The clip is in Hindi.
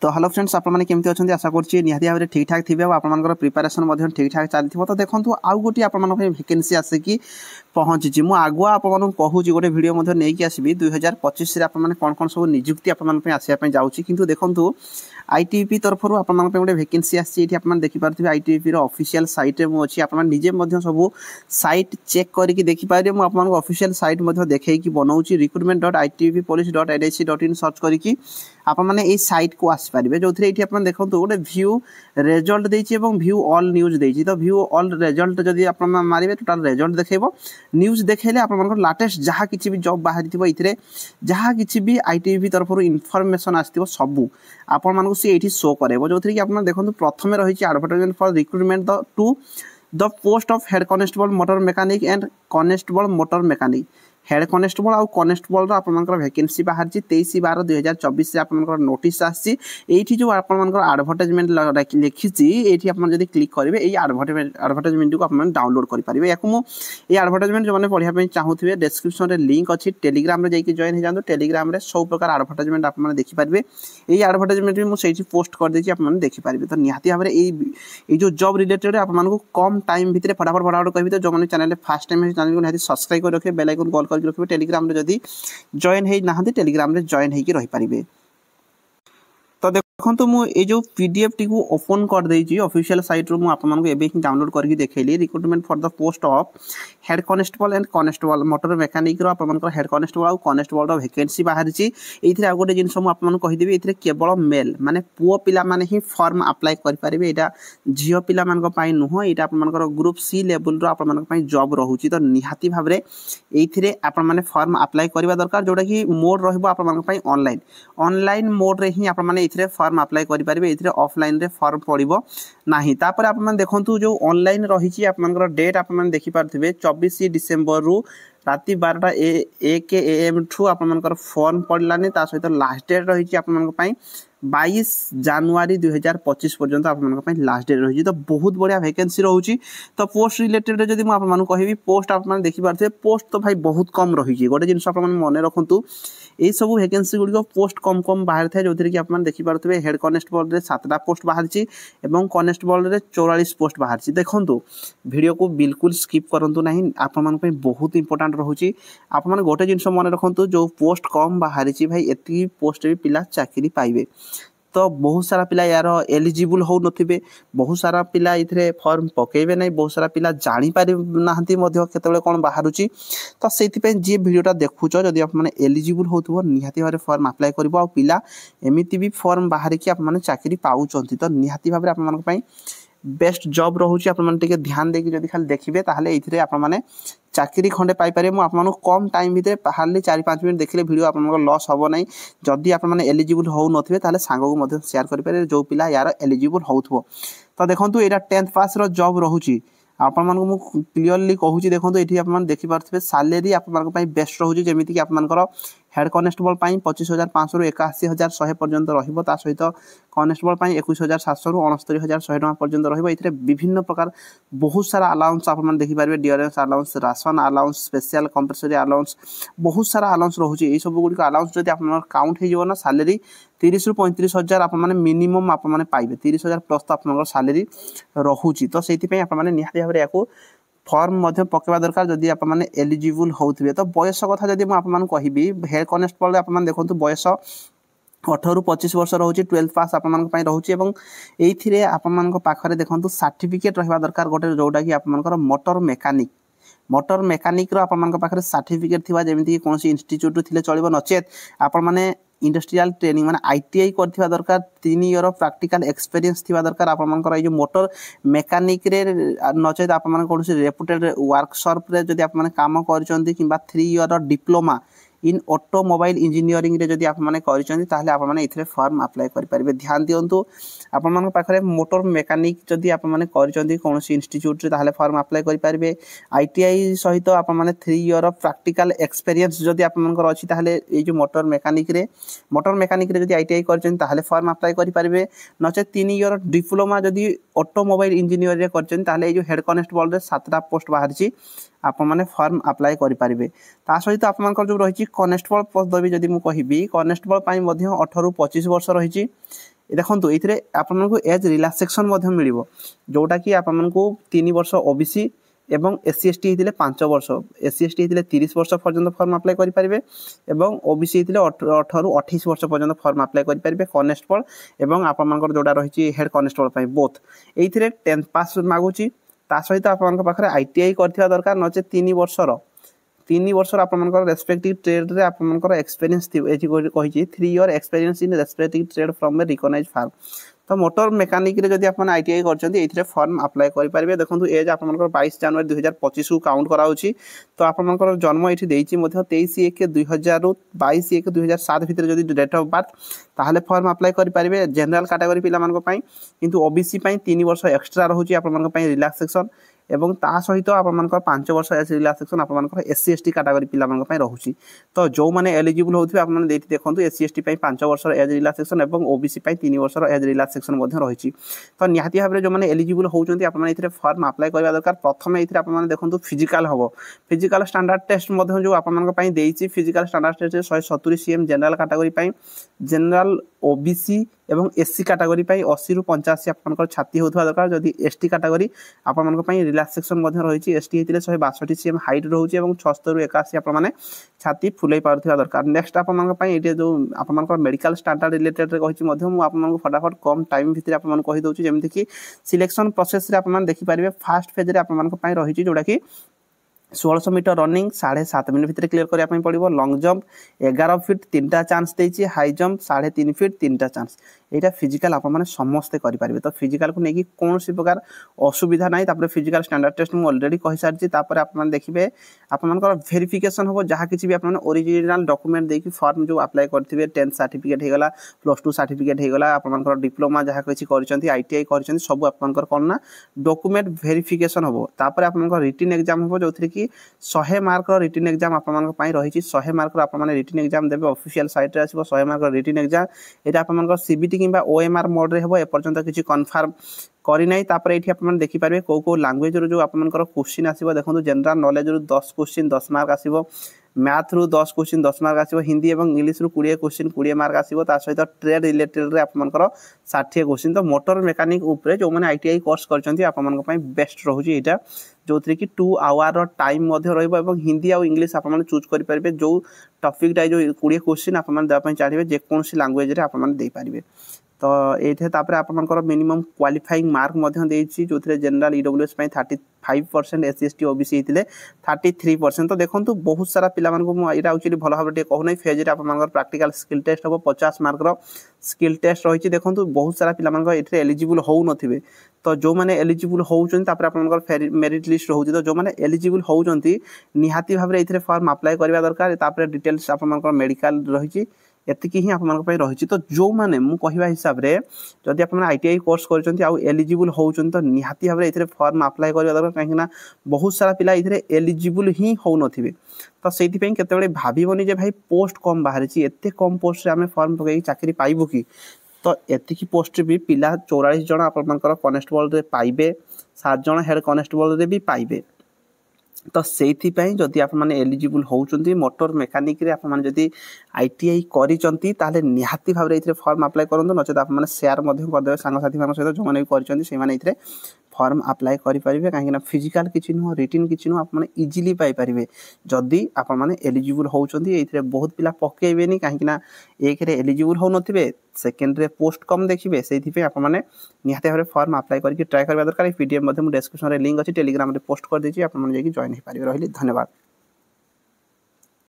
तो हेलो फ्रेंड्स आपने केमती अच्छा आशा करुँच निहाती भाव में ठीक ठाक थे और आप प्रिपेरेसन ठीक ठाक चली तो देखो आउ गोटे आप वैकेंसी आसिकी पहुँची मुझे आगुआ आपको कहूँ गोटे भिडियो नहीं आसबि 2025 आपने कौन कौन सब निजुक्ति आपने आसापी जाऊँगी किंतु देखो आईटीबीपी तरफ आपने गोटे वैकेंसी आसी देखिपे आईटीबीपी ऑफिशियल साइट मुझे आप निजे सब साइट चेक करके देखिपारे मुझे आपको ऑफिशियल साइट देखी बनाऊँगी recruitment.itbpolice.nic.in सर्च करके आपने ये साइट को आसपारे जो थी ये देखो गोटे भ्यू रेजल्ट देती भ्यू ऑल न्यूज देती तो भ्यू ऑल रेजल्ट जदि आप मारे टोटाल रेजल्ट देखो न्यूज देखेले आप लाटेस्ट जहाँ किसी भी जॉब बाहरी ये जहाँ किसी भी आईटीबी तरफ इनफॉरमेशन आसो सबू आपण सी ये शो करेब जो थी कि आप देखो प्रथम रही advertisement for recruitment to the post of head constable motor mechanic and constable motor mechanic head constable आउ कॉन्स्टेबल आपर वैकेंसी बाहर 23/12/2024 आप नोटिस आसी जो आडभर्टाइजमेंट लिखी ये आप क्लिक करेंगे ये आडभर्टाइजमेंट को आप डाउनलोड करेंगे या ये आडभर्टाइजमेंट जो मैंने पढ़ाई चाहूे डिस्क्रिप्शन में लिंक अच्छी टेलीग्राम जाकि जॉइन हो जाते टेलीग्राम सब प्रकार आडभर्टाइजमेंट आप देखिपारे ये आडभर्टाइजमेंट भी मुझे पोस्ट कर देती आप देखिपारे तो निहाती भाव में जो जॉब रिलेटेड आपको कम टाइम भितर फटाफट कहि तो जो मैंने चैनल फर्स्ट टाइम चैनल को निहाती सब्सक्राइब कर रखिए बेल आइकन कॉल करके रखिए टेलीग्राम रे जदी जॉइन है ना टेलीग्राम रे जॉइन होकर रही पारे तो देखो मुझे जो पीडीएफ टी ओपन कर देती ऑफिशियल साइट रू मुझे डाउनलोड करके देखली recruitment for the post of head constable and constable motor mechanic head constable और कॉन्स्टेबल वैकेंसी बाहरी ये आउ गोटे जिन मुझे कहीदेवी ये केवल मेल माने पुओ पिला माने ही फॉर्म अप्लाई करेंगे यहाँ झील पिला नुह ये आपर ग्रुप सी लेवल आप जॉब रोचे तो निहाती भाव में ये आपने फॉर्म अप्लाई करवा दरकार जोटा कि मोड रनलाइन ऑनलाइन मोड रे ही आपने फॉर्म अप्लाई करेंगे ये ऑफलाइन रे फॉर्म पड़ो ना तापर आप देखो जो ऑनलाइन रही आप डेट आप देखिपारे 24 डिसेम्बर रु राति 12:01 AM ठू आपर फॉर्म पड़लानी सहित लास्ट डेट रही आप 22 जनवरी 2025 पर्यंत आप लास्ट डेट रही तो बहुत बढ़िया वैकेंसी रोचे तो पोस्ट रिलेटेड जब मुझे कहि पोस्ट आप देखिपारे पोस्ट तो भाई बहुत कम रही गोटे जिन मन रखु ये सब वैकेंसी गुड़िक पोस्ट कम कम बाहर था जो थी कि आप देखिपारे हेड कॉन्स्टेबल 7टा पोस्ट बाहरी और कॉन्स्टेबल 44 पोस्ट बाहरी देखो वीडियो को बिल्कुल स्किप करूँ ना आप बहुत इंपोर्टाट रोचे आप गोटे जिन मन रखु जो पोस्ट कम बाहरी भाई एति पोस्ट भी पिला चाकरी पाइबे तो बहुत सारा पिला यार एलिजिबल हो नथिबे बहुत सारा पिला इथरे फॉर्म पकेबे नहीं बहुत सारा पिला जानी पारि नाहंती मध्य केतबेले कोन बाहरुची तो सेति पे जे वीडियोटा देखुछ जदि आप माने एलिजिबल होतबो निहाती भाबरे फॉर्म अप्लाई करबो आ पिला एमिति भी फॉर्म बाहर की आप माने चाकरी पाउचंती तो निहाती भाबरे आप मानक पई बेस्ट जॉब रोचे आप ध्यान देकी जदि खाली देखिए ताहले इथरे आप माने चाकरी खंडे पाइपर मुझे कम टाइम भितर हार्डली 4-5 मिनट देखले वीडियो आप लॉस हम ना जदि आप एलिजिबल हो नथिबे ताहले सांग को शेयर करेंगे जो पिला यार एलिजिबल होथबो तो देखो यहाँ 10th पास रो जॉब रोचे आपण मानक क्लीयरली कहूँ देखो ये आप देखिपारे सालेरी आप बेस्ट रोचे जमीक आप हेड कॉन्स्टेबल 25,500 रु 81,100 पर्यंत रहा सहित कॉन्स्टेबल 21,700 रु 69,100 टका पर्यंत रही विभिन्न प्रकार बहुत सारा अलाउंस आप देखिपारे dearness allowance ration allowance special compulsory allowance बहुत सारा अलाउंस रोचे ये सब गुड़िक अलाउंस जब आप काउंट हो सालेरी 30 रु 35,000 आप मिनिमम आप पाइबे 30,000 प्लस तो आप सालेरी रोचे तो से निहाती भाव में फॉर्म पकेवा दरकार जदि आप एलिजिबल होते तो बयस कथा जब मुझे कहबी हेड कॉन्स्टेबल आप देखो बयस 18 रु 25 वर्ष रोचे 12th पास आप रोचे ये आपरे देखो सर्टिफिकेट रहा दरकार गोटे जोटा कि आप मोटर मेकानिक आप सर्टिफिकेट थी जमीक कौन इंस्टीट्यूट थे चलो नचेत आप इंडस्ट्रियल ट्रेनिंग माने आईटीआई करथिबा दरकार 3 ईयर प्रैक्टिकल एक्सपीरियंस थिबा दरकार आपनकर ये जो मोटर मेकानिक रे नचेत आप कौन रेपुटेड वर्कशॉप रे जदि आप काम करचंती किंबा 3 year diploma in automobile engineering रे जदि आप इथरे फॉर्म अप्लाई करेंगे ध्यान दिंतु आपण पाखे मोटर मेकानिक जदि आप कौन इंस्टीट्यूट रे फॉर्म अप्लाई करेंगे आईटीआई सहित आप 3 ईयर प्रैक्टिकल एक्सपीरियंस जदि आपनकर अछि ताहले ये जो मोटर मेकानिक रे जदि आईटीआई करछन फॉर्म अप्लाई करेंगे नचे 3 ईयर डिप्लोमा जदि ऑटोमोबाइल इंजीनियर रे करछन ताहले ये जो हेड कॉन्स्टेबल 7टा पोस्ट बाहरी आप मैंने फॉर्म अप्लाई करेंगे ता सहित आप जो रही कॉन्स्टेबल पदवी जदि मुझे कहि कॉन्स्टेबल 18 रु 25 वर्ष रही ଦେଖନ୍ତୁ ଏଇଥିରେ ଆପଣଙ୍କୁ ଏଜ୍ ରିଲାକ୍ସେସନ୍ ମଧ୍ୟ ମିଳିବ, ଯେଉଁଟାକି ଆପଣଙ୍କୁ 3 ବର୍ଷ ଓବିସି এবং এসসি এসটি হইলে 5 বর্ষ, এসসি এসটি হইলে 30 বর্ষ পর্যন্ত ফর্ম আপ্লাই করিপারে এবং ওবিসি হইলে 18 ରୁ 28 বর্ষ পর্যন্ত ফর্ম আপ্লাই করিপারে কনস্টেবল এবং আপনার যেটা রয়েছে হেড কনস্টেবল বোথ। এইথিরে 10th পাস মাগুছি, তা সহিত আপনার পাখে আইটিআই করা দরকার, নচে 3 বর্ষর আপনার রেসপেক্টিভ ট্রেড্রে আপনার এক্সপেরিয়েন্স এটি কী 3 year experience in respective trade from a recognise firm. তো মোটর মেকানিক্রে যদি আপনার আইটিআই করছেন এইথিরে ফর্ম আপ্লাই করিপারে। দেখুন এজ আপনার 22 জানুয়ারি 2025 কু কাউন্ট করা হচ্ছে। তো আপনার জন্ম এটি দিয়েছি 23/1/2000 ରୁ 22/1/2007 ভিতরে যদি ডেট অফ বার্থ, তাহলে ফর্ম আপ্লাই করিপারে জেনারেল ক্যাটেগরি পিলামানক পাই। কিন্তু ওবিসি পাই 3 বর্ষ এক্সট্রা রহুଛି আপনার পাই রিল্যাক্সেসন এবং তা সহিত আপনার 5 বর্ষ এজ রিল্যাক্সেসন আপনার এসসি এসটি ক্যাটেগরি পিলামানক পাই রহুଛି। তো যে এলিজিবল হোথিবে আপনারা দেখি দেখুন এসসি এসটি পাই 5 বর্ষর এজ রিল্যাক্সেসন এবং ওবিসি পাই 3 বর্ষর এজ রিল্যাক্সেসন মধ্যে রয়েছে। তো নিহাতি ভাবে যে এলিজিবল হচ্ছেন আপনার এতে ফর্ম আপ্লাই করা দরকার। প্রথমে এতে আপনার দেখুন ফিজিকাল হব, ফিজিকাল স্ট্যান্ডার্ড টেস্ট মধ্যে যে আপনার দিয়েছি physical standard test 170 cm general category পাই, জেনারেল ওবিসি এবং এসসি ক্যাটেগরি পাই 80 ରୁ 85 আপনার ছাতি হোথা দরকার। যদি এসটি ক্যাটেগরি আপনার পাই রিল্যাক্সেসন মধ্যে রয়েছে, এসটি হইলে 162 cm হাইট রয়েছে এবং 76 ରୁ 81 আপনার ছাতি ফুলাই পারুথিবা দরকার। নেক্সট আপনার পাই এটি যে আপনার মেডিকাল স্ট্যান্ডার্ড রিলেটেড কইছি মধ্যে মু আপনার ফটাফট কম টাইম ভিতরে আপনার কহি দউছি। যেমন কি সিলেকশন প্রসেসরে আপনার দেখিপারে ফার্স্ট ফেজরে আপনার পাই রয়েছে যেটা কি 1600 মিটার রনিং 7.5 মিনিট ভিতরে ক্লিয়ার করা পড়ব, লং জম্প 11 ফিট 3টা চান্স দিয়েছি, হাই জম্প 3.5 ফিট 3টা চান্স। এইটা ফিজিকাল আপনার সমস্তে করিপারে। তো ফিজিকাল কু নেই কৌশি প্রকার অসুবিধা নাই। তারপরে ফিজিকাল স্ট্যান্ডার্ড টেস্ট মু অলরেডি কহি সারিছি। তারপরে আপনার দেখবে আপনার ভেরিফিকেসন হব, যা কিছু বি আপনার অরিজিনাল ডকুমেন্ট দিয়ে ফর্ম যে আপ্লাই করবে 10th সার্টিফিকেট হয়ে গলা, +2 সার্টিফিকেট হয়ে গলা, আপনার ডিপ্লোমা যা কিছু করছেন আইটিআই করছেন সবু আপনার কোণ না ডকুমেন্ট ভেরিফিকেসন হব। তারপরে আপনার রিটিন এক্সাম হব, যে কি 100 মার্কর রিটিন এক্সাম আপনার রয়েছে। 100 মার্কর আপনার রিটিন এক্সাম দেবে, অফিসিয়াল সাইটে আসব 100 মার্কর রিটিন এক্সাম। এটা আপনার সিবিটি কিংবা ওএমআর মোডে হব, এপর্যন্ত কিছু কনফার্ম করি নাই। তারপরে এটি আপনার দেখিপারে কেউ লাঙ্গুয়েজর যে আপনার কোশ্চিন আসব। দেখুন জেনারেল নলেজর 10 কোশ্চিন 10 মার্ক আসব, ম্যাথ রু 10 কোশ্চিন 10 মার্ক আসব, হিন্দি এবং ইংলিশ রু 20 কোশ্চিন 20 মার্ক আসব। তা সহিত ট্রেড রিলেটেড আপনার 60 কোশ্চিন। তো মোটর মেকানিক উপরে যে আইটিআই কোর্স করছেন আপনার বেস্ট রହୁଛି এইটা, যে কি 2 আওয়ার টাইম মধ্যে রহব এবং হিন্দি আর ইংলিশ আপনার চুজ করে পারবে। যে টপিকটা যে 20 কোশ্চিন আপনার দেওয়া চাহিবে যেকୌଣସି ଲାଙ୍ଗୁଏଜରେ আপনার ଦେଇପାରିବେ। তো এইটা তারপরে আপনার মিনিমম ক্বালিফাইং মার্ক দিয়েছি, যে জেনারেল ইডব্ল্यूएस 35%, এসসি এসটি ওবিসি হইলে 33%। তো দেখুন বহুত সারা পিলা এটা আকচুয়ালি ভালো ভাবে টিকে कहू ना ফেজরে আপনার প্রাকটিকাল স্কিল টেস্ট হব, 50 মার্কর স্কিল টেস্ট রয়েছে। দেখুন বহুত সারা পিলা এতে এলিজিবল হউ নথিবে। তো যে এলিজিবল হচ্ছেন তারপরে আপনার মেরিট লিস্ট রয়েছে। তো যে এলিজিবল হচ্ছেন নিহাতি ভাবে এতে ফর্ম আপ্লাই করা দরকার। তারপরে ডিটেলস আপনার মেডিকাল রয়েছে, এতিকি হি আপনার রয়েছে। তো যে মু কহিবা হিসাবে যদি আপনার আইটিআই কোর্স করছেন আউ এলিজিবল হচ্ছেন তো নিহাতি ভাবে এতে ফর্ম আপ্লাই করা দরকার, কাহিঁকি না বহুত সারা পিলা এতে এলিজিবল হি হউ নথিবে। তো সেইপাই কেতবে ভাবিবনি যে ভাই পোস্ট কম বাহারিছি, এতে কম পোস্টে আমি ফর্ম পকাই চাকরি পাইবু কি। তো এতিকি পোস্টে বি পিলা 44 জন আপনার কনস্টেবলরে পাইবে, 7 জন হেড কনস্টেবলরে বি পাইবে। তো সেইপাই যদি আপনার এলিজিবল হচ্ছেন মোটর মেকানিক্রে আপনার যদি আইটিআই করছেন তাহলে নিহাতি ভাবে এতে ফর্ম আপ্লাই করুন, নচেত আপনার সেয়ার করদেবে সাংসাথী মান সহ যে বি করছেন সেইমানে এতে ফর্ম আপ্লাই করিপারে। কাহিঁকি না ফিজিকাল কিছু নুহ, রিটিন কিছু নুহ, আপনার ইজিলি পাইপারে যদি আপনার এলিজিবল হচ্ছেন। এতে বহুত পিলা পকাইবেনি, কাহিঁকি না একরে এলিজিবল হউ নথিবে, সেকেন্ডরে পোস্ট কম দেখবে। সেইপাই আপনার নিহাতি ভাবে ফর্ম আপ্লাই করি ট্রাই করা দরকার। এই পিডিএফ মধ্যে ডেসক্রিপশন লিঙ্ক আছে, টেলিগ্রামে পোস্ট করে দিয়েছি, আপনার যাই জয়েন হয়ে পারে। রহিলি ধন্যবাদ।